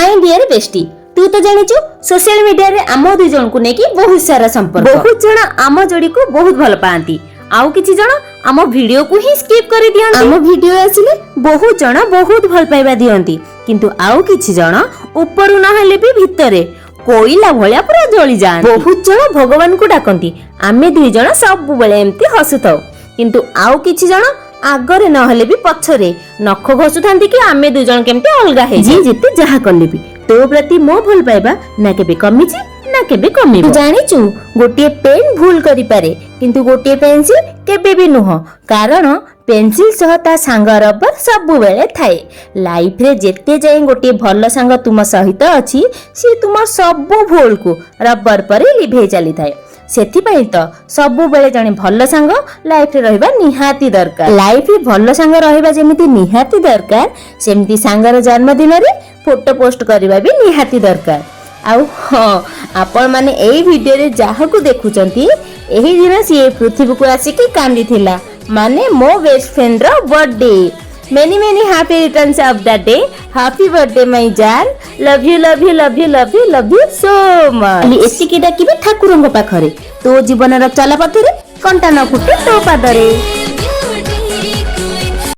My dear bestie तू तो जानिचु social media रे आम दुई जन को नेकी बहुत सारा संपर्क बहुत जण आम जोड़ी को बहुत भल पाती आउ किछि जण आम वीडियो को ही स्किप कर दियंती आम वीडियो आसिले बहुत जण बहुत भल पाइबा दियंती किंतु आउ किछि जण ऊपर न हेले भी भितरे कोइला भलिया पूरा जळी जान बहुत जण भगवान को डाकंती आमे दुई जण सब बेले एम्ति हसुथाउ किंतु आउ किछि जण आगरे न हेले भी पछरे नख घसुथांती कि आमे दुई जण केमते अलगा हे जी जिते जहा करले भी तो प्रति मो भल पाइबा ना केबे कमिछि ना केबे कमिबो जानिचु गोटे पेन भूल करि पारे किंतु गोटे पेंसिल केबे भी नुह कारण पेंसिल सह ता सांग रबर सब बेले थाए लाइफ रे जेते जाय गोटे भल सांग तुम सहित अछि से तुम सब भूल को रबर पर लिभे चली थाए सेथि पई तो सब बेले जने भल सांग लाइफ रे रहबा निहाती दरकार लाइफ रे भल सांग रहबा जेमिति निहाती दरकार सेमिति सांगर जन्मदिन रे फोटो पोस्ट करबा भी निहाती दरकार आउ हाँ आपण माने एई वीडियो रे जाहा को देखुचंती एही दिन सी पृथ्वी को आसी की कांदी थिला माने मो बेस्ट फ्रेंड रो birthday many many happy returns of the day happy birthday my जान love you love you love you love you love you so much एसी की डाकिबे ठाकुरंग पाखरे तो जीवन रो चला पथरे कंटा न फुटे तो पादरे।